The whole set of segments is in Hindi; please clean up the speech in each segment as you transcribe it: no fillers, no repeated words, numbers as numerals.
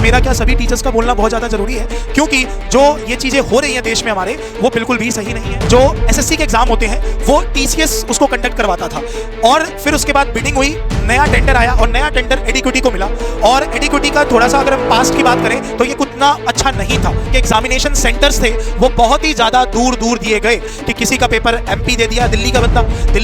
मेरा क्या सभी टीचर्स का बोलना बहुत ज़्यादा जरूरी है, क्योंकि जो ये चीज़ें हो रही हैं देश में हमारे, वो बिल्कुल भी सही नहीं है। जो एसएससी के एग्जाम होते हैं वो टीसीएस उसको कंडक्ट करवाता था, और फिर उसके बाद बिडिंग हुई, नया टेंडर आया और नया टेंडर एडीक्यूटी को मिला। और एडीक्यूटी का थोड़ा सा अगर हम पास्ट की बात करें तो ये उतना अच्छा नहीं था कि एग्जामिनेशन सेंटर्स थे वो बहुत ही ज़्यादा दूर दूर दिए गए, कि किसी का पेपर एमपी दे दिया, दिल्ली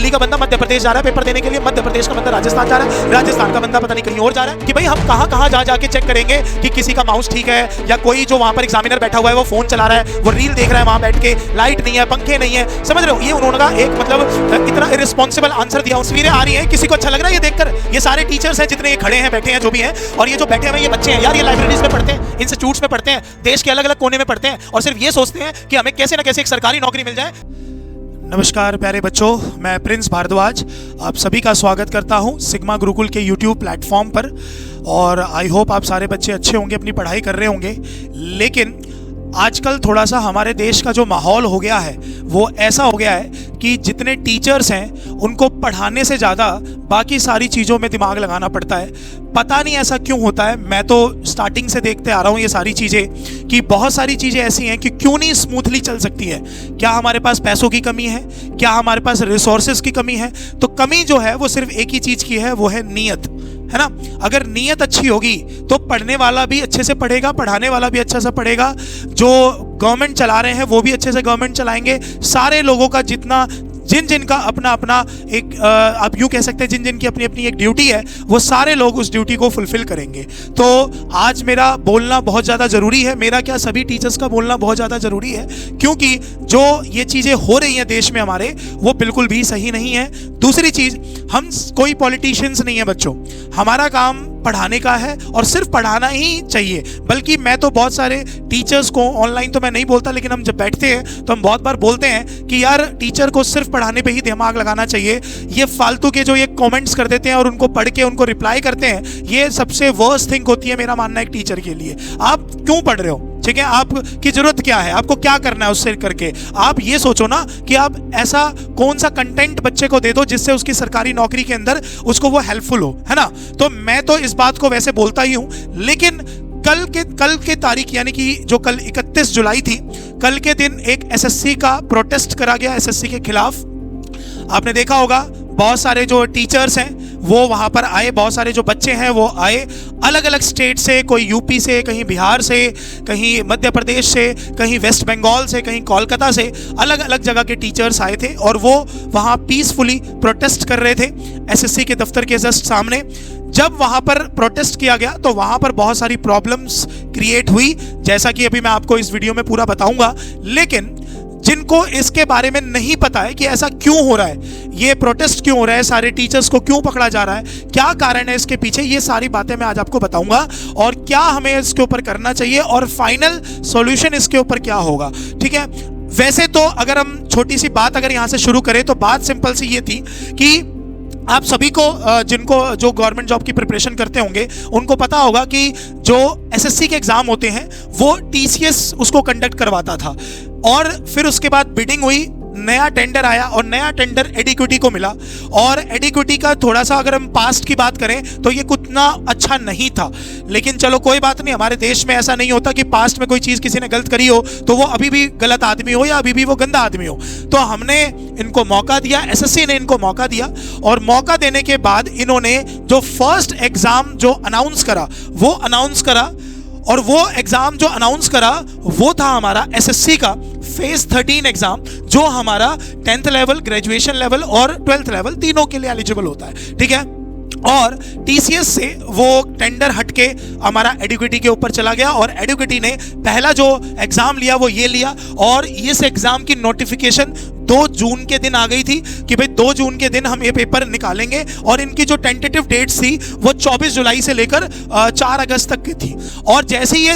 का बंदा मध्य प्रदेश जा रहा है पेपर देने के लिए, मध्य प्रदेश का बंदा राजस्थान जा रहा है, राजस्थान का बंदा पता नहीं कहीं और जा रहा है। कि भाई हम कहाँ जा जाके चेक करेंगे कि किसी का माउस ठीक है, या कोई जो वहाँ पर एग्जामिनर बैठा हुआ है वो फोन चला रहा है, वो रील देख रहा है वहाँ बैठ के, लाइट नहीं है, पंखे नहीं है, समझ रहे हो? ये उन्होंने एक मतलब इतना इररिस्पॉन्सिबल आंसर दिया। तस्वीरें आ रही हैं, किसी को अच्छा लग रहा है ये देखकर? ये सारे टीचर्स हैं जितने ये खड़े हैं, बैठे हैं, जो भी हैं, और ये जो बैठे हुए ये बच्चे हैं यार, ये लाइब्रेरीज में पढ़ते हैं, इंस्टीट्यूट्स में पढ़ते हैं, देश के अलग अलग कोने में पढ़ते हैं, और सिर्फ ये सोचते हैं कि हमें कैसे ना कैसे एक सरकारी नौकरी मिल जाए। नमस्कार प्यारे बच्चों, मैं प्रिंस भारद्वाज आप सभी का स्वागत करता हूं सिग्मा गुरुकुल के YouTube प्लेटफॉर्म पर। और आई होप आप सारे बच्चे अच्छे होंगे, अपनी पढ़ाई कर रहे होंगे। लेकिन आजकल थोड़ा सा हमारे देश का जो माहौल हो गया है वो ऐसा हो गया है कि जितने टीचर्स हैं उनको पढ़ाने से ज़्यादा बाकी सारी चीज़ों में दिमाग लगाना पड़ता है। पता नहीं ऐसा क्यों होता है, मैं तो स्टार्टिंग से देखते आ रहा हूँ ये सारी चीज़ें, कि बहुत सारी चीज़ें ऐसी हैं कि क्यों नहीं स्मूथली चल सकती है। क्या हमारे पास पैसों की कमी है? क्या हमारे पास रिसोर्सेज की कमी है? तो कमी जो है वो सिर्फ एक ही चीज़ की है, वो है नीयत, है ना। अगर नीयत अच्छी होगी तो पढ़ने वाला भी अच्छे से पढ़ेगा, पढ़ाने वाला भी अच्छा से पढ़ेगा, जो गवर्नमेंट चला रहे हैं वो भी अच्छे से गवर्नमेंट चलाएंगे। सारे लोगों का जिन का अपना अपना एक आप यूँ कह सकते हैं जिन जिन की अपनी अपनी एक ड्यूटी है, वो सारे लोग उस ड्यूटी को फुलफिल करेंगे। तो आज मेरा बोलना बहुत ज़्यादा ज़रूरी है, मेरा क्या सभी टीचर्स का बोलना बहुत ज़्यादा ज़रूरी है, क्योंकि जो ये चीज़ें हो रही हैं देश में हमारे, वो बिल्कुल भी सही नहीं है। दूसरी चीज़, हम कोई पॉलिटिशियंस नहीं है बच्चों, हमारा काम पढ़ाने का है, और सिर्फ पढ़ाना ही चाहिए। बल्कि मैं तो बहुत सारे टीचर्स को, ऑनलाइन तो मैं नहीं बोलता, लेकिन हम जब बैठते हैं तो हम बहुत बार बोलते हैं कि यार टीचर को सिर्फ पढ़ाने पे ही दिमाग लगाना चाहिए। ये फालतू के जो ये कमेंट्स कर देते हैं और उनको पढ़ के उनको रिप्लाई करते हैं, ये सबसे वर्स्ट थिंग होती है मेरा मानना है एक टीचर के लिए। आप क्यों पढ़ रहे हो? ठीक है, आपकी जरूरत क्या है, आपको क्या करना है उससे करके? आप ये सोचो ना कि आप ऐसा कौन सा कंटेंट बच्चे को दे दो जिससे उसकी सरकारी नौकरी के अंदर उसको वो हेल्पफुल हो, है ना। तो मैं तो इस बात को वैसे बोलता ही हूं, लेकिन कल के तारीख यानी कि जो कल 31 जुलाई थी, कल के दिन एक एसएससी का प्रोटेस्ट करा गया एसएससी के खिलाफ। आपने देखा होगा बहुत सारे जो टीचर्स हैं वो वहाँ पर आए, बहुत सारे जो बच्चे हैं वो आए, अलग अलग स्टेट से, कोई यूपी से, कहीं बिहार से, कहीं मध्य प्रदेश से, कहीं वेस्ट बंगाल से, कहीं कोलकाता से, अलग अलग जगह के टीचर्स आए थे, और वो वहाँ पीसफुली प्रोटेस्ट कर रहे थे एसएससी के दफ्तर के जस्ट सामने। जब वहाँ पर प्रोटेस्ट किया गया तो वहाँ पर बहुत सारी प्रॉब्लम्स क्रिएट हुई, जैसा कि अभी मैं आपको इस वीडियो में पूरा बताऊंगा। लेकिन जिनको इसके बारे में नहीं पता है कि ऐसा क्यों हो रहा है, ये प्रोटेस्ट क्यों हो रहा है, सारे टीचर्स को क्यों पकड़ा जा रहा है, क्या कारण है इसके पीछे, ये सारी बातें मैं आज आपको बताऊंगा, और क्या हमें इसके ऊपर करना चाहिए, और फाइनल सॉल्यूशन इसके ऊपर क्या होगा। ठीक है, वैसे तो अगर हम छोटी सी बात अगर यहाँ से शुरू करें तो बात सिंपल सी ये थी कि आप सभी को जो गवर्नमेंट जॉब की प्रिपरेशन करते होंगे उनको पता होगा कि जो एसएससी के एग्जाम होते हैं वो टीसीएस उसको कंडक्ट करवाता था, और फिर उसके बाद बिडिंग हुई, नया टेंडर आया और नया टेंडर एडीक्यूटी को मिला। और एडीक्यूटी का थोड़ा सा अगर हम पास्ट की बात करें तो ये उतना अच्छा नहीं था, लेकिन चलो कोई बात नहीं, हमारे देश में ऐसा नहीं होता कि पास्ट में कोई चीज़ किसी ने गलत करी हो तो वो अभी भी गलत आदमी हो या अभी भी वो गंदा आदमी हो। तो हमने इनको मौका दिया, एसएससी ने इनको मौका दिया, और मौका देने के बाद इन्होंने जो फर्स्ट एग्ज़ाम जो अनाउंस करा वो अनाउंस करा, और वो एग्ज़ाम जो अनाउंस करा वो था हमारा एसएससी का फेज 13 एग्ज़ाम, जो हमारा 10th लेवल, ग्रेजुएशन लेवल और 12th लेवल तीनों के लिए एलिजिबल होता है। ठीक है, और टीसीएस से वो टेंडर हटके हमारा एडीक्यूटी के ऊपर चला गया, और एडीक्यूटी ने पहला जो एग्ज़ाम लिया वो ये लिया, और इस एग्ज़ाम की नोटिफिकेशन 2 जून के दिन आ गई थी कि भाई 2 जून के दिन हम ये पेपर निकालेंगे, और इनकी जो टेंटेटिव डेट्स थी वो 24 जुलाई से लेकर 4 अगस्त तक की थी। और जैसे ही ये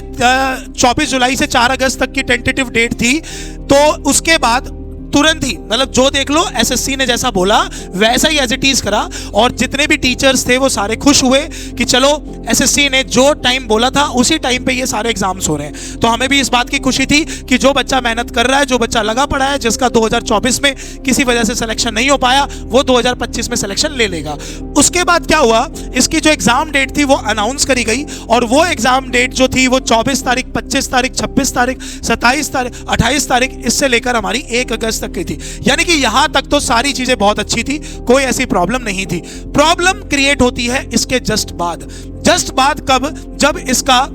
24 जुलाई से 4 अगस्त तक की टेंटेटिव डेट थी, तो उसके बाद तुरंत ही मतलब जो देख लो एसएससी ने जैसा बोला वैसा ही एज इट इज करा, और जितने भी टीचर्स थे वो सारे खुश हुए कि चलो एसएससी ने जो टाइम बोला था उसी टाइम पे ये सारे एग्जाम्स हो रहे हैं। तो हमें भी इस बात की खुशी थी कि जो बच्चा मेहनत कर रहा है, जो बच्चा लगा पड़ा है, जिसका 2024 में किसी वजह से सिलेक्शन नहीं हो पाया, वो 2025 में सिलेक्शन ले लेगा। उसके बाद क्या हुआ, इसकी जो एग्जाम डेट थी वो अनाउंस करी गई, और वो एग्जाम डेट जो थी वो 24 तारीख, 25 तारीख, 26 तारीख, 27 तारीख, 28 तारीख, इससे लेकर हमारी 1 अगस्त तक की थी। यानी कि यहां तक तो सारी चीजें बहुत अच्छी थी, कोई ऐसी प्रॉब्लम नहीं थी। प्रॉब्लम क्रिएट होती है इसके जस्ट बाद। जस्ट बाद कब, जब इसका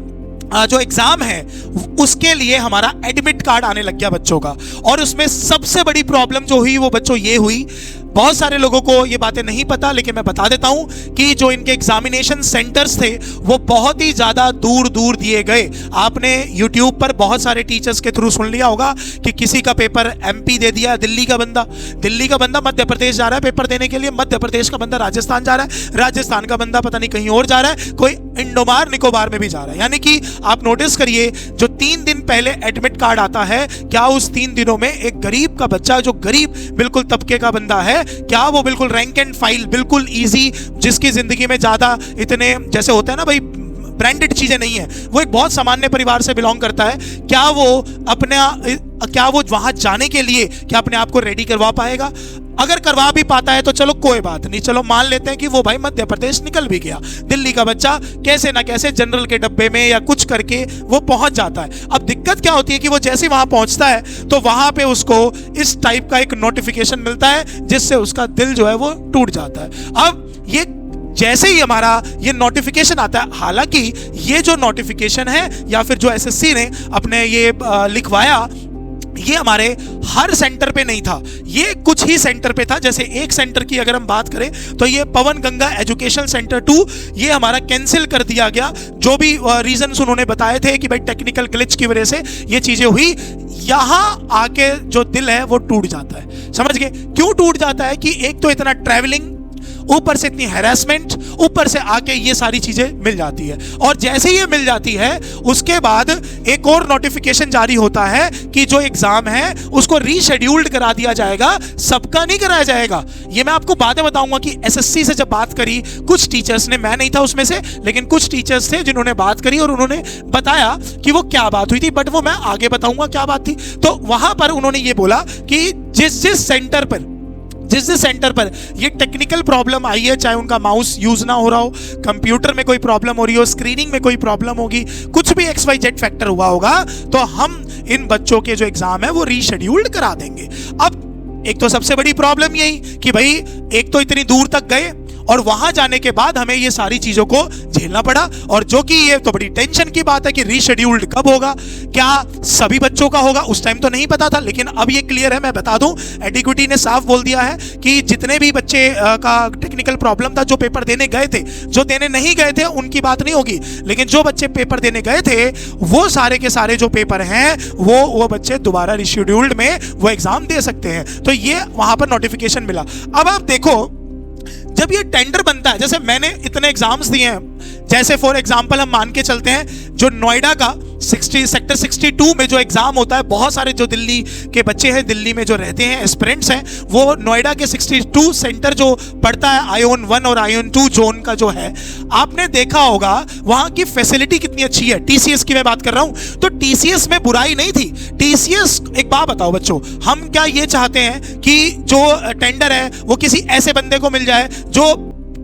जो एग्जाम है उसके लिए हमारा एडमिट कार्ड आने लग गया बच्चों का। और उसमें सबसे बड़ी प्रॉब्लम जो हुई वो बच्चों ये हुई, बहुत सारे लोगों को ये बातें नहीं पता लेकिन मैं बता देता हूं कि जो इनके एग्जामिनेशन सेंटर्स थे वो बहुत ही ज्यादा दूर दूर दिए गए। आपने YouTube पर बहुत सारे टीचर्स के थ्रू सुन लिया होगा कि किसी का पेपर MP दे दिया, दिल्ली का बंदा मध्य प्रदेश जा रहा है पेपर देने के लिए, मध्य प्रदेश का बंदा राजस्थान जा रहा है, राजस्थान का बंदा पता नहीं कहीं और जा रहा है, कोई इंडोमार निकोबार में भी जा रहा है। यानी कि आप नोटिस करिए, जो 3 दिन पहले एडमिट कार्ड आता है, क्या उस 3 दिनों में एक गरीब का बच्चा, जो गरीब बिल्कुल तबके का बंदा है, क्या वो बिल्कुल रैंक एंड फाइल, बिल्कुल इजी, जिसकी जिंदगी में ज्यादा इतने जैसे होता है ना भाई ब्रांडेड चीजें नहीं है, वो एक बहुत सामान्य परिवार से बिलोंग करता है, क्या वो वहां जाने के लिए क्या अपने आप को रेडी करवा पाएगा? अगर करवा भी पाता है तो चलो कोई बात नहीं, चलो मान लेते हैं कि वो भाई मध्य प्रदेश निकल भी गया, दिल्ली का बच्चा कैसे ना कैसे जनरल के डब्बे में या कुछ करके वो पहुंच जाता है। अब दिक्कत क्या होती है कि वो जैसे वहां पहुंचता है तो वहां पे उसको इस टाइप का एक नोटिफिकेशन मिलता है जिससे उसका दिल जो है वो टूट जाता है। अब ये जैसे ही हमारा ये नोटिफिकेशन आता है, हालांकि ये जो नोटिफिकेशन है या फिर जो एसएससी ने अपने ये लिखवाया, ये हमारे हर सेंटर पे नहीं था, ये कुछ ही सेंटर पे था। जैसे एक सेंटर की अगर हम बात करें तो ये पवन गंगा एजुकेशन सेंटर 2, ये हमारा कैंसिल कर दिया गया। जो भी रीजंस उन्होंने बताए थे कि भाई टेक्निकल ग्लिच की वजह से ये चीजें हुई, यहां आके जो दिल है वो टूट जाता है। समझ गए क्यों टूट जाता है? कि एक तो इतना ट्रैवलिंग, ऊपर से इतनी हैरेसमेंट, ऊपर से आके ये सारी चीजें मिल जाती है। और जैसे ही ये मिल जाती है उसके बाद एक और नोटिफिकेशन जारी होता है कि जो एग्जाम है उसको रीशेड्यूल्ड करा दिया जाएगा, सबका नहीं कराया जाएगा। ये मैं आपको बाद में बताऊंगा कि एसएससी से जब बात करी कुछ टीचर्स ने, मैं नहीं था उसमें से, लेकिन कुछ टीचर्स थे जिन्होंने बात करी और उन्होंने बताया कि वो क्या बात हुई थी, बट वो मैं आगे बताऊंगा क्या बात थी। तो वहां पर उन्होंने ये बोला कि जिस सेंटर पर ये टेक्निकल प्रॉब्लम आई है, चाहे उनका माउस यूज ना हो रहा हो, कंप्यूटर में कोई प्रॉब्लम हो रही हो, स्क्रीनिंग में कोई प्रॉब्लम होगी, कुछ भी XYZ फैक्टर हुआ होगा, तो हम इन बच्चों के जो एग्जाम है वो रीशेड्यूल्ड करा देंगे। अब एक तो सबसे बड़ी प्रॉब्लम यही कि भाई एक तो इतनी दूर तक गए और वहां जाने के बाद हमें ये सारी चीजों को झेलना पड़ा, और जो कि ये तो बड़ी टेंशन की बात है कि रीशेड्यूल्ड कब होगा, क्या सभी बच्चों का होगा? उस टाइम तो नहीं पता था, लेकिन अब ये क्लियर है। मैं बता दूं, एडीक्विटी ने साफ बोल दिया है कि जितने भी बच्चे का टेक्निकल प्रॉब्लम था, जो पेपर देने गए थे, जो देने नहीं गए थे उनकी बात नहीं होगी, लेकिन जो बच्चे पेपर देने गए थे वो सारे के सारे जो पेपर हैं वो बच्चे दोबारा रीशेड्यूल्ड में वो एग्जाम दे सकते हैं। तो ये वहां पर नोटिफिकेशन मिला। अब आप देखो, जब ये टेंडर बनता है, जैसे मैंने इतने एग्जाम्स दिए हैं, जैसे फॉर एग्जांपल हम मान के चलते हैं जो नोएडा का सेक्टर 62 में जो एग्जाम होता है, बहुत सारे जो दिल्ली के बच्चे हैं, दिल्ली में जो रहते हैं, एस्पिरेंट्स हैं, वो नोएडा के 62 सेंटर जो पड़ता है, आयोन 1 और आयोन 2 जोन का जो है, आपने देखा होगा वहां की फैसिलिटी कितनी अच्छी है। टीसीएस की मैं बात कर रहा हूं, तो टीसीएस में बुराई नहीं थी। टीसीएस, एक बात बताओ बच्चों, हम क्या ये चाहते हैं कि जो टेंडर है वो किसी ऐसे बंदे को मिल जाए जो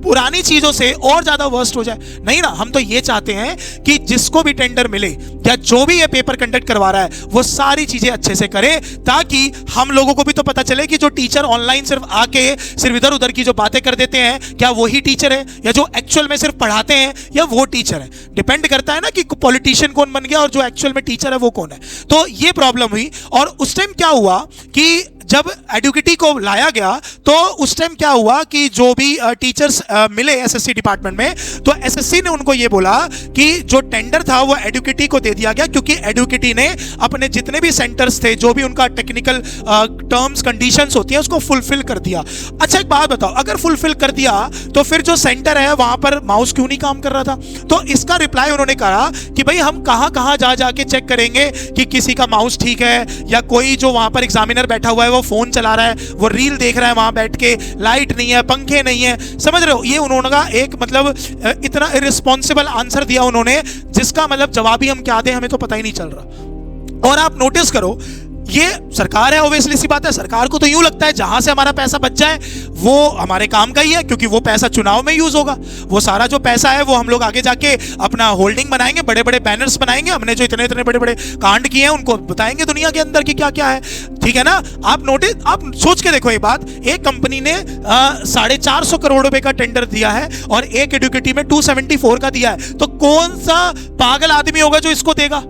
पुरानी चीजों से और ज्यादा वर्स्ट हो जाए? नहीं ना, हम तो ये चाहते हैं कि जिसको भी टेंडर मिले या जो भी ये पेपर कंडक्ट करवा रहा है वो सारी चीजें अच्छे से करे, ताकि हम लोगों को भी तो पता चले कि जो टीचर ऑनलाइन सिर्फ आके सिर्फ इधर उधर की जो बातें कर देते हैं, क्या वही टीचर है, या जो एक्चुअल में सिर्फ पढ़ाते हैं या वो टीचर है। डिपेंड करता है ना कि पॉलिटिशियन कौन बन गया और जो एक्चुअल में टीचर है वो कौन है। तो ये प्रॉब्लम हुई, और उस टाइम क्या हुआ कि जब एडुकेटी को लाया गया तो उस टाइम क्या हुआ कि जो भी टीचर्स मिले एसएससी डिपार्टमेंट में, तो एसएससी ने उनको ये बोला कि जो टेंडर था वो एडुकेटी को दे दिया गया, क्योंकि एडुकेटी ने अपने जितने भी सेंटर्स थे, जो भी उनका टेक्निकल टर्म्स कंडीशंस होती है, उसको फुलफिल कर दिया। अच्छा एक बात बताओ, अगर फुलफिल कर दिया तो फिर जो सेंटर है वहां पर माउस क्यों नहीं काम कर रहा था? तो इसका रिप्लाई उन्होंने कहा कि भाई हम कहां कहां जा जाके चेक करेंगे कि किसी का माउस ठीक है या कोई जो वहां पर एग्जामिनर बैठा हुआ है वो वो फोन चला रहा है, वो रील देख रहा है वहां बैठ के, लाइट नहीं है, पंखे नहीं है, समझ रहे हो? ये उन्होंने एक मतलब इतना इररिस्पॉन्सिबल आंसर दिया उन्होंने, जिसका मतलब जवाब ही हम क्या दें हमें तो पता ही नहीं चल रहा। और आप नोटिस करो, ये सरकार है, ऑब्वियसली सी बात है, सरकार को तो यूं लगता है जहां से हमारा पैसा बच जाए वो हमारे काम का ही है, क्योंकि वो पैसा चुनाव में यूज होगा। वो सारा जो पैसा है वो हम लोग आगे जाके अपना होल्डिंग बनाएंगे, बड़े बड़े बैनर्स बनाएंगे, हमने जो इतने इतने बड़े बड़े कांड किए हैं उनको बताएंगे दुनिया के अंदर कि क्या क्या है, ठीक है ना? आप सोच के देखो ये बात, एक कंपनी ने 450 करोड़ रुपए का टेंडर दिया है और एक एडुकेटी में 274 का दिया है, तो कौन सा पागल आदमी होगा जो इसको देगा?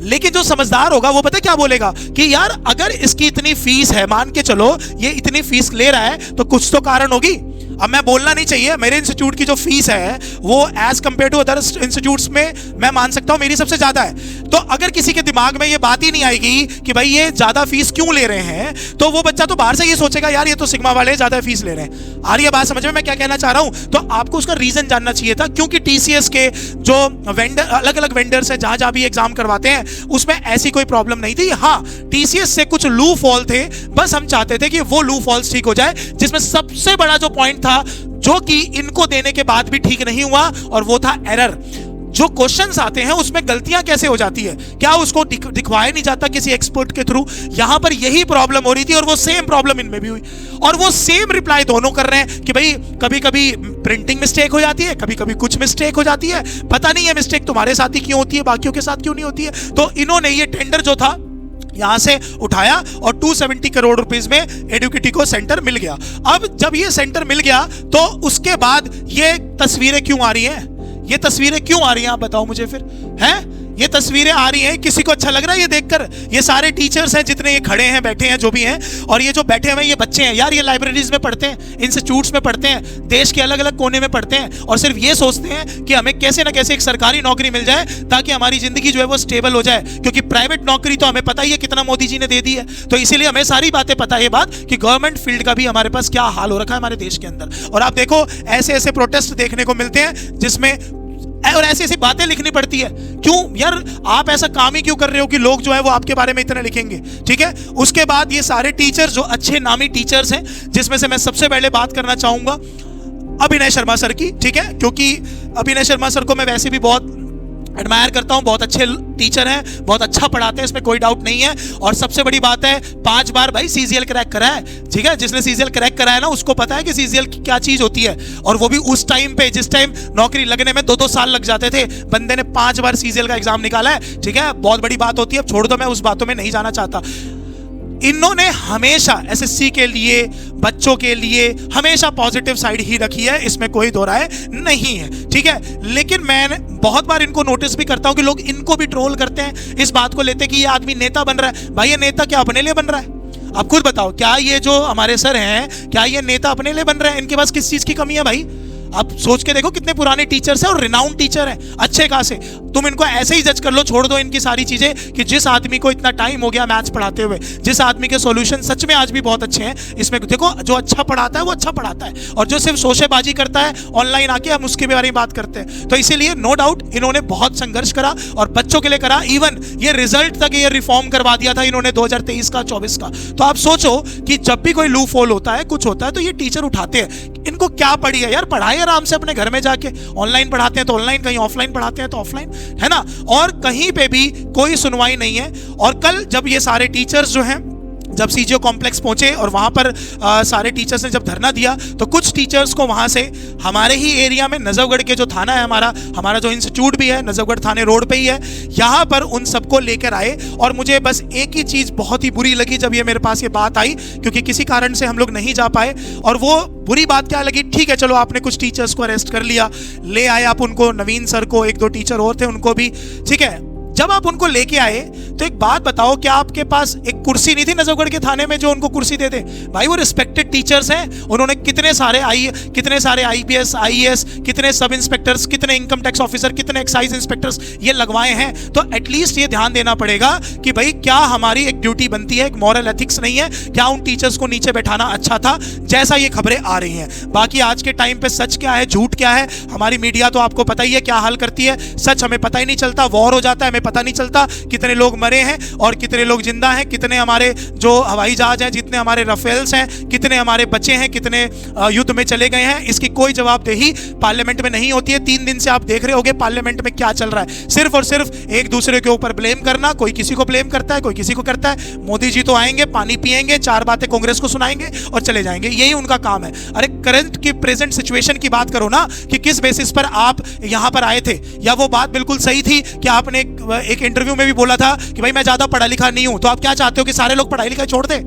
लेकिन जो समझदार होगा वो पता क्या बोलेगा कि यार अगर इसकी इतनी फीस है, मान के चलो ये इतनी फीस ले रहा है तो कुछ तो कारण होगी। अब मैं बोलना नहीं चाहिए, मेरे इंस्टीट्यूट की जो फीस है वो as compare to other institutes में मैं मान सकता हूं मेरी सबसे ज्यादा है। तो अगर किसी के दिमाग में ये बात ही नहीं आएगी कि भाई ये ज्यादा फीस क्यों ले रहे हैं, तो वो बच्चा तो बाहर से ये सोचेगा यार ये तो सिग्मा वाले ज्यादा फीस ले रहे हैं। आ रही है बात समझ में मैं क्या कहना चाह रहा हूं? तो आपको उसका रीजन जानना चाहिए था, क्योंकि टीसीएस के जो वेंडर, अलग अलग वेंडर्स है जहां जहां भी एग्जाम करवाते हैं, उसमें ऐसी कोई प्रॉब्लम नहीं थी। हाँ, टीसीएस से कुछ लू फॉल थे, बस हम चाहते थे कि वो लू फॉल्स ठीक हो जाए, जिसमें सबसे बड़ा जो पॉइंट था जो कि इनको देने के बाद भी ठीक नहीं हुआ, और वो था एरर। जो क्वेश्चंस आते हैं उसमें गलतियां कैसे हो जाती है, क्या उसको दिखवाया नहीं जाता किसी एक्सपर्ट के थ्रू? यहां पर यही प्रॉब्लम हो रही थी और वो सेम प्रॉब्लम इनमें भी हुई, और वो सेम रिप्लाई दोनों कर रहे हैं कि भाई कभी कभी प्रिंटिंग मिस्टेक हो जाती है, कभी कभी कुछ मिस्टेक हो जाती है, पता नहीं है मिस्टेक तुम्हारे साथ ही क्यों होती है, बाकियों के साथ क्यों नहीं होती है। तो इन्होंने ये टेंडर जो था यहां से उठाया और 270 करोड़ रुपीस में एडुकेटी को सेंटर मिल गया। अब जब ये सेंटर मिल गया तो उसके बाद ये तस्वीरें क्यों आ रही हैं? ये तस्वीरें क्यों आ रही हैं आप बताओ मुझे फिर, हैं? ये तस्वीरें आ रही हैं, किसी को अच्छा लग रहा है ये देखकर? ये सारे टीचर्स हैं जितने ये खड़े हैं, बैठे हैं, जो भी हैं, और ये जो बैठे हुए ये बच्चे हैं यार, ये लाइब्रेरीज में पढ़ते हैं, इंस्टीट्यूट्स में पढ़ते हैं, देश के अलग अलग कोने में पढ़ते हैं, और सिर्फ ये सोचते हैं कि हमें कैसे ना कैसे एक सरकारी नौकरी मिल जाए ताकि हमारी जिंदगी जो है वो स्टेबल हो जाए, क्योंकि प्राइवेट नौकरी तो हमें पता ही है कितना मोदी जी ने दे दी है। तो इसीलिए हमें सारी बातें पता है ये बात कि गवर्नमेंट फील्ड का भी हमारे पास क्या हाल हो रखा है हमारे देश के अंदर। और आप देखो ऐसे ऐसे प्रोटेस्ट देखने को मिलते हैं जिसमें और ऐसी ऐसी बातें लिखनी पड़ती है। क्यों यार, आप ऐसा काम ही क्यों कर रहे हो कि लोग जो है वो आपके बारे में इतना लिखेंगे? ठीक है, उसके बाद ये सारे टीचर्स जो अच्छे नामी टीचर्स हैं, जिसमें से मैं सबसे पहले बात करना चाहूंगा अभिनय शर्मा सर की, ठीक है, क्योंकि अभिनय शर्मा सर को मैं वैसे भी बहुत एडमायर करता हूं, बहुत अच्छे टीचर हैं, बहुत अच्छा पढ़ाते हैं, इसमें कोई डाउट नहीं है। और सबसे बड़ी बात है 5 बार भाई सीजीएल क्रैक करा है, ठीक है, जिसने सीजीएल क्रैक करा है ना उसको पता है कि सीजीएल की क्या चीज होती है, और वो भी उस टाइम पे जिस टाइम नौकरी लगने में 2-2 साल लग जाते थे, बंदे ने 5 बार सीजीएल का एग्जाम निकाला है, ठीक है, बहुत बड़ी बात होती है। अब छोड़ दो, मैं उस बातों में नहीं जाना चाहता। इन्होंने हमेशा एसएससी के लिए, बच्चों के लिए हमेशा पॉजिटिव साइड ही रखी है, इसमें कोई दो राय नहीं है, ठीक है। लेकिन मैं बहुत बार इनको नोटिस भी करता हूं कि लोग इनको भी ट्रोल करते हैं, इस बात को लेते कि ये आदमी नेता बन रहा है। भाई ये नेता क्या अपने लिए बन रहा है? आप खुद बताओ, क्या ये जो हमारे सर हैं, क्या ये नेता अपने लिए बन रहे हैं? इनके पास किस चीज की कमी है भाई? आप सोच के देखो कितने पुराने टीचर्स हैं और रिनाउंड टीचर हैं, अच्छे खासे। तुम इनको ऐसे ही जज कर लो, छोड़ दो इनकी सारी चीजें कि जिस आदमी को इतना टाइम हो गया मैथ्स पढ़ाते हुए, जिस आदमी के सॉल्यूशन सच में आज भी बहुत अच्छे हैं, इसमें देखो जो अच्छा पढ़ाता है वो अच्छा पढ़ाता है, और जो सिर्फ शोशेबाजी करता है ऑनलाइन आके, हम उसके बारे में बात करते हैं। तो इसीलिए नो डाउट इन्होंने बहुत संघर्ष करा और बच्चों के लिए करा, इवन ये रिजल्ट तक ये रिफॉर्म करवा दिया था इन्होंने 2023 का 24 का। तो आप सोचो कि जब भी कोई लू फॉल होता है, कुछ होता है, तो ये टीचर उठाते हैं। इनको क्या पड़ी है यार, पढ़ाए आराम से अपने घर में जाके, ऑनलाइन पढ़ाते हैं तो ऑनलाइन, कहीं ऑफलाइन पढ़ाते हैं तो ऑफलाइन, है ना, और कहीं पे भी कोई सुनवाई नहीं है। और कल जब ये सारे टीचर्स जो हैं जब सीजीओ कॉम्प्लेक्स पहुंचे और वहां पर सारे टीचर्स ने जब धरना दिया, तो कुछ टीचर्स को वहां से हमारे ही एरिया में नजफगढ़ के जो थाना है, हमारा जो इंस्टीट्यूट भी है नजफगढ़ थाने रोड पे ही है, यहां पर उन सबको लेकर आए। और मुझे बस एक ही चीज बहुत ही बुरी लगी जब ये मेरे पास ये बात आई, क्योंकि किसी कारण से हम लोग नहीं जा पाए, और वो बुरी बात क्या लगी, ठीक है चलो आपने कुछ टीचर्स को अरेस्ट कर लिया, ले आए आप उनको, नवीन सर को, 1-2 टीचर और थे उनको भी, ठीक है। जब आप उनको लेके आए तो एक बात बताओ, क्या आपके पास एक कुर्सी नहीं थी नजफगढ़ के थाने में जो उनको कुर्सी दे दे? भाई वो रिस्पेक्टेड टीचर्स हैं, उन्होंने कितने सारे आईपीएस, आईएएस, कितने सब इंस्पेक्टर्स, कितने इनकम टैक्स ऑफिसर, कितने एक्साइज इंस्पेक्टर्स ये लगवाए हैं। तो एटलीस्ट ये ध्यान देना पड़ेगा कि भाई क्या हमारी एक ड्यूटी बनती है, एक मॉरल एथिक्स नहीं है क्या उन टीचर्स को नीचे बैठाना अच्छा था, जैसा ये खबरें आ रही हैं। बाकी आज के टाइम पे सच क्या है, झूठ क्या है, हमारी मीडिया तो आपको पता ही है क्या हाल करती है, सच हमें पता ही नहीं चलता, वॉर हो जाता है, हमें पता नहीं चलता कितने लोग मरे हैं और कितने लोग जिंदा हैं, कितने हमारे जो हवाई जहाज हैं, जितने हमारे राफेल्स हैं, कितने हमारे बचे हैं, कितने युद्ध में चले गए हैं। इसकी कोई जवाबदेही पार्लियामेंट में नहीं होती है। 3 दिन से आप देख रहे होंगे पार्लियामेंट में क्या चल रहा है, सिर्फ और सिर्फ एक दूसरे के ऊपर ब्लेम करना। कोई किसी को ब्लेम करता है, कोई किसी को करता है। मोदी जी तो आएंगे, पानी पिएंगे, 4 बातें कांग्रेस को सुनाएंगे और चले जाएंगे, यही उनका काम है। अरे करंट की प्रेजेंट सिचुएशन की बात करो ना, कि किस बेसिस पर आप यहां पर आए थे। या वो बात बिल्कुल सही थी कि आपने एक इंटरव्यू में भी बोला था कि भाई मैं ज्यादा पढ़ा लिखा नहीं हूं, तो आप क्या चाहते हो कि सारे लोग पढ़ाई लिखाई छोड़ दें?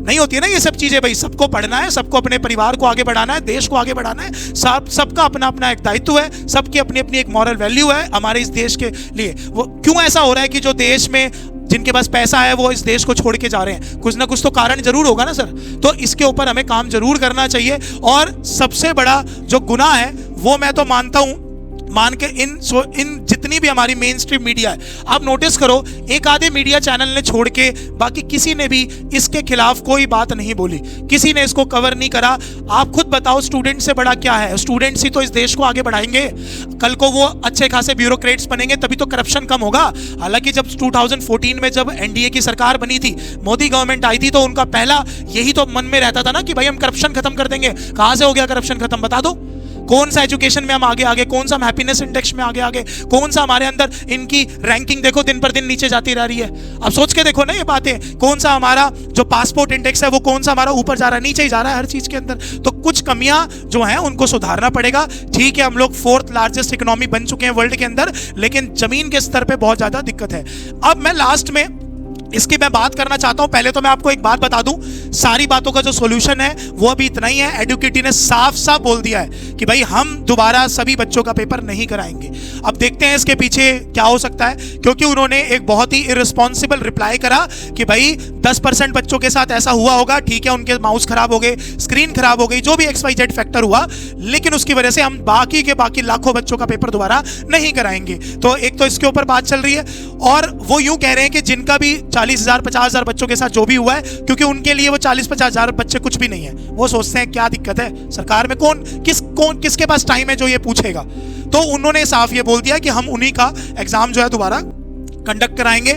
नहीं होती है ना ये सब चीजें भाई। सबको पढ़ना है, सबको अपने परिवार को आगे बढ़ाना है, देश को आगे बढ़ाना है। सबका अपना अपना एक दायित्व है, सबकी अपनी अपनी एक मॉरल वैल्यू है हमारे इस देश के लिए। वो क्यों ऐसा हो रहा है कि जो देश में जिनके पास पैसा है वो इस देश को छोड़ के जा रहे हैं? कुछ ना कुछ तो कारण जरूर होगा ना सर। तो इसके ऊपर हमें काम जरूर करना चाहिए। और सबसे बड़ा जो गुनाह है वो मैं तो मानता हूं, मान के इन जितनी भी हमारी मेन स्ट्रीम मीडिया है, आप नोटिस करो, एक आधे मीडिया चैनल ने छोड़ के बाकी किसी ने भी इसके खिलाफ कोई बात नहीं बोली, किसी ने इसको कवर नहीं करा। आप खुद बताओ, स्टूडेंट से बड़ा क्या है? स्टूडेंट्स ही तो इस देश को आगे बढ़ाएंगे। कल को वो अच्छे खासे ब्यूरोक्रेट्स बनेंगे, तभी तो करप्शन कम होगा। हालांकि जब 2014 में जब एनडीए की सरकार बनी थी, मोदी गवर्नमेंट आई थी, तो उनका पहला यही तो मन में रहता था ना कि भाई हम करप्शन खत्म कर देंगे। कहां से हो गया करप्शन खत्म? बता दो। कौन सा एजुकेशन में हम आगे आगे, कौन सा हम हैप्पीनेस इंडेक्स में आगे आगे, कौन सा हमारे अंदर इनकी रैंकिंग देखो दिन पर दिन नीचे जाती रह रही है। अब सोच के देखो ना ये बातें। कौन सा हमारा जो पासपोर्ट इंडेक्स है वो कौन सा हमारा ऊपर जा रहा है? नीचे ही जा रहा है हर चीज के अंदर। तो कुछ कमियां जो हैं उनको सुधारना पड़ेगा। ठीक है, हम लोग 4th लार्जेस्ट इकोनॉमी बन चुके हैं वर्ल्ड के अंदर, लेकिन जमीन के स्तर पे बहुत ज्यादा दिक्कत है। अब मैं लास्ट में इसकी मैं बात करना चाहता हूं। पहले तो मैं आपको एक बात बता दूं, सारी बातों का जो सॉल्यूशन है वो अभी इतना ही है। एडुकेटी ने साफ साफ बोल दिया है कि भाई हम दोबारा सभी बच्चों का पेपर नहीं कराएंगे। अब देखते हैं इसके पीछे क्या हो सकता है, क्योंकि उन्होंने एक बहुत ही इररिस्पॉन्सिबल रिप्लाई करा कि भाई 10% बच्चों के साथ ऐसा हुआ होगा, ठीक है, उनके माउस खराब हो गए, स्क्रीन खराब हो गई, जो भी XYZ फैक्टर हुआ, लेकिन उसकी वजह से हम बाकी के बाकी लाखों बच्चों का पेपर दोबारा नहीं कराएंगे। तो एक तो इसके ऊपर बात चल रही है। और वो यूं कह रहे हैं कि जिनका भी 40,000 50,000 बच्चों के साथ जो भी हुआ है, क्योंकि उनके लिए वो 40-50,000 बच्चे कुछ भी नहीं है। वो सोचते हैं क्या दिक्कत है सरकार में, किसके पास टाइम है जो ये पूछेगा। तो उन्होंने साफ ये बोल दिया कि हम उन्हीं का एग्जाम जो है दोबारा कंडक्ट कराएंगे।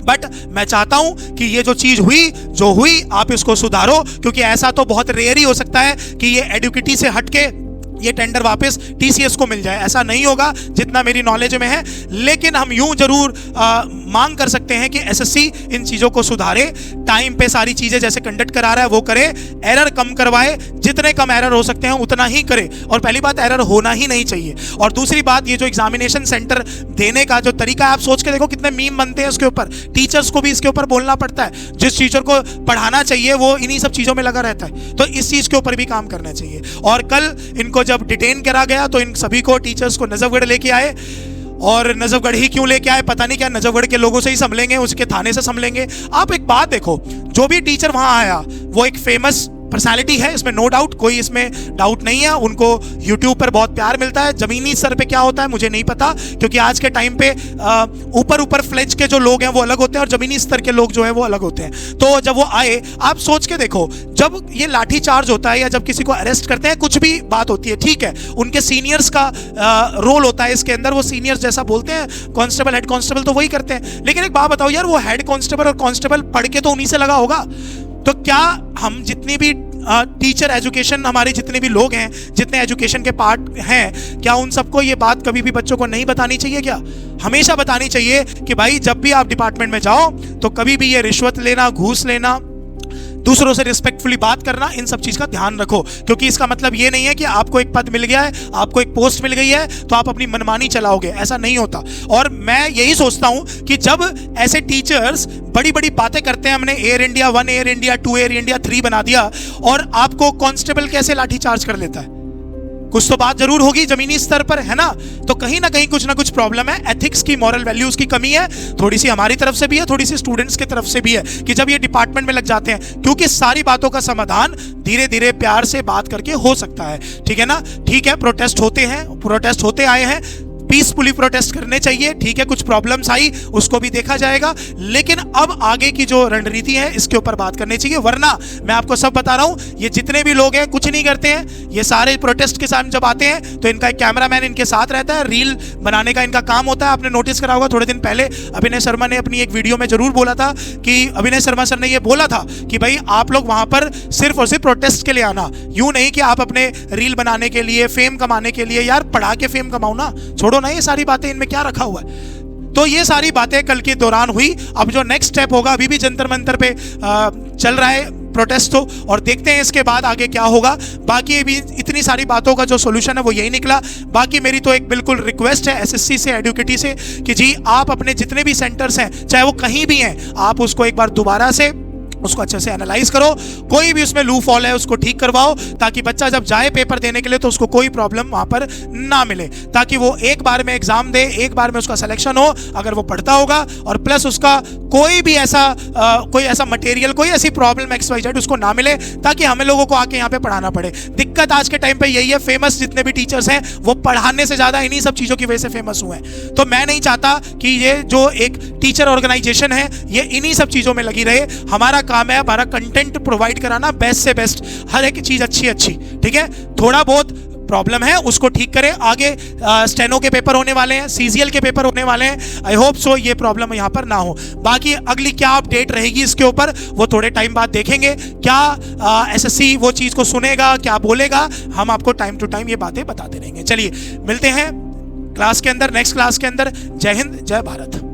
बट मैं चाहता हूं कि ये जो चीज हुई जो हुई आप इसको सुधारो, क्योंकि ऐसा तो बहुत रेयर ही हो सकता है कि ये एडुकेटी से हटके ये टेंडर वापस TCS को मिल जाए। ऐसा नहीं होगा जितना मेरी नॉलेज में है। लेकिन हम यूं जरूर मांग कर सकते हैं कि SSC इन चीज़ों को सुधारे, टाइम पे सारी चीज़ें जैसे कंडक्ट करा रहा है वो करे, एरर कम करवाए, जितने कम एरर हो सकते हैं उतना ही करे। और पहली बात, एरर होना ही नहीं चाहिए। और दूसरी बात, ये जो एग्जामिनेशन सेंटर देने का जो तरीका है, आप सोच के देखो कितने मीम बनते हैं इसके ऊपर। टीचर्स को भी इसके ऊपर बोलना पड़ता है। जिस टीचर को पढ़ाना चाहिए वो इन्हीं सब चीज़ों में लगा रहता है। तो इस चीज़ के ऊपर भी काम करना चाहिए। और कल इनको जब डिटेन करा गया तो इन सभी को, टीचर्स को नजफगढ़ लेके आए। और नजफगढ़ ही क्यों लेके आए पता नहीं, क्या नजफगढ़ के लोगों से ही संभलेंगे, उसके थाने से संभलेंगे? आप एक बात देखो, जो भी टीचर वहां आया वो एक फेमस पर्सनालिटी है, इसमें नो डाउट, कोई इसमें डाउट नहीं है। उनको यूट्यूब पर बहुत प्यार मिलता है। जमीनी स्तर पे क्या होता है मुझे नहीं पता, क्योंकि आज के टाइम पे ऊपर फ्लेज के जो लोग हैं वो अलग होते हैं और जमीनी स्तर के लोग जो हैं वो अलग होते हैं। तो जब वो आए, आप सोच के देखो, जब ये लाठी चार्ज होता है या जब किसी को अरेस्ट करते हैं, कुछ भी बात होती है, ठीक है, उनके सीनियर्स का रोल होता है इसके अंदर। वो सीनियर्स जैसा बोलते हैं, कांस्टेबल, हेड कांस्टेबल, तो वही करते हैं। लेकिन एक बात बताओ यार, वो हेड कांस्टेबल और कांस्टेबल पढ़ के तो उन्हीं से लगा होगा। तो क्या हम जितनी भी टीचर एजुकेशन, हमारे जितने भी लोग हैं, जितने एजुकेशन के पार्ट हैं, क्या उन सबको ये बात कभी भी बच्चों को नहीं बतानी चाहिए? क्या हमेशा बतानी चाहिए कि भाई जब भी आप डिपार्टमेंट में जाओ तो कभी भी ये रिश्वत लेना, घूस लेना, दूसरों से रिस्पेक्टफुली बात करना, इन सब चीज का ध्यान रखो। क्योंकि इसका मतलब ये नहीं है कि आपको एक पद मिल गया है, आपको एक पोस्ट मिल गई है तो आप अपनी मनमानी चलाओगे, ऐसा नहीं होता। और मैं यही सोचता हूं कि जब ऐसे टीचर्स बड़ी बड़ी बातें करते हैं, हमने air India 1, air India 2, air India 3 बना दिया, और आपको कांस्टेबल कैसे लाठीचार्ज कर लेता है? कुछ तो बात जरूर होगी जमीनी स्तर पर, है ना? तो कहीं ना कहीं कुछ ना कुछ प्रॉब्लम है, एथिक्स की, मॉरल वैल्यूज की कमी है। थोड़ी सी हमारी तरफ से भी है, थोड़ी सी स्टूडेंट्स की तरफ से भी है, कि जब ये डिपार्टमेंट में लग जाते हैं, क्योंकि सारी बातों का समाधान धीरे धीरे प्यार से बात करके हो सकता है, ठीक है ना? ठीक है, प्रोटेस्ट होते हैं, प्रोटेस्ट होते आए हैं, पीसफुली प्रोटेस्ट करने चाहिए, ठीक है। कुछ प्रॉब्लम्स आई उसको भी देखा जाएगा, लेकिन अब आगे की जो रणनीति है इसके ऊपर बात करनी चाहिए। वरना मैं आपको सब बता रहा हूं, ये जितने भी लोग हैं कुछ नहीं करते हैं। ये सारे प्रोटेस्ट के साथ जब आते हैं तो इनका एक कैमरामैन इनके साथ रहता है, रील बनाने का इनका काम होता है। आपने नोटिस करा होगा थोड़े दिन पहले अभिनय शर्मा ने अपनी एक वीडियो में जरूर बोला था कि अभिनय शर्मा सर ने ये बोला था कि भाई आप लोग वहां पर सिर्फ और सिर्फ प्रोटेस्ट के लिए आना, यूं नहीं कि आप अपने रील बनाने के लिए, फेम कमाने के लिए। यार पढ़ा के फेम कमाओ ना, छोड़ो ना ये सारी बातें, इनमें क्या रखा हुआ है। तो ये सारी बातें कल के दौरान हुई। अब जो नेक्स्ट स्टेप होगा, अभी भी जंतर मंतर पे चल रहा है प्रोटेस्ट, तो और देखते हैं इसके बाद आगे क्या होगा। बाकी भी इतनी सारी बातों का जो सॉल्यूशन है वो यही निकला। बाकी मेरी तो एक बिल्कुल रिक्वेस्ट है एसएससी से, एडुकेटी से, कि जी आप अपने जितने भी सेंटर्स हैं, चाहे वो कहीं भी हैं, आप उसको एक बार दोबारा से उसको अच्छे से एनालाइज करो। कोई भी उसमें लूप हॉल है उसको ठीक करवाओ, ताकि बच्चा जब जाए पेपर देने के लिए तो उसको कोई प्रॉब्लम वहां पर ना मिले, ताकि वो एक बार में एग्जाम दे, एक बार में उसका सिलेक्शन हो अगर वो पढ़ता होगा, और प्लस उसका कोई भी ऐसा मटेरियल, कोई ऐसी प्रॉब्लम XYZ उसको ना मिले, ताकि हमें लोगों को आके यहाँ पे पढ़ाना पड़े। दिक्कत आज के टाइम पे यही है, फेमस जितने भी टीचर्स हैं वो पढ़ाने से ज्यादा इन्हीं सब चीजों की वजह से फेमस हुए हैं। तो मैं नहीं चाहता कि ये जो एक टीचर ऑर्गेनाइजेशन है ये इन्हीं सब चीजों में लगी रहे। हमारा काम है हमारा कंटेंट प्रोवाइड कराना, बेस्ट से बेस्ट, हर एक चीज अच्छी, ठीक है। थोड़ा बहुत प्रॉब्लम है उसको ठीक करें। आगे स्टेनो के पेपर होने वाले हैं, CGL के पेपर होने वाले हैं, आई होप सो ये प्रॉब्लम यहाँ पर ना हो। बाकी अगली क्या अपडेट रहेगी इसके ऊपर वो थोड़े टाइम बाद देखेंगे। क्या SSC वो चीज को सुनेगा, क्या बोलेगा, हम आपको टाइम टू टाइम ये बातें बताते रहेंगे। चलिए मिलते हैं क्लास के अंदर, नेक्स्ट क्लास के अंदर। जय हिंद, जय भारत।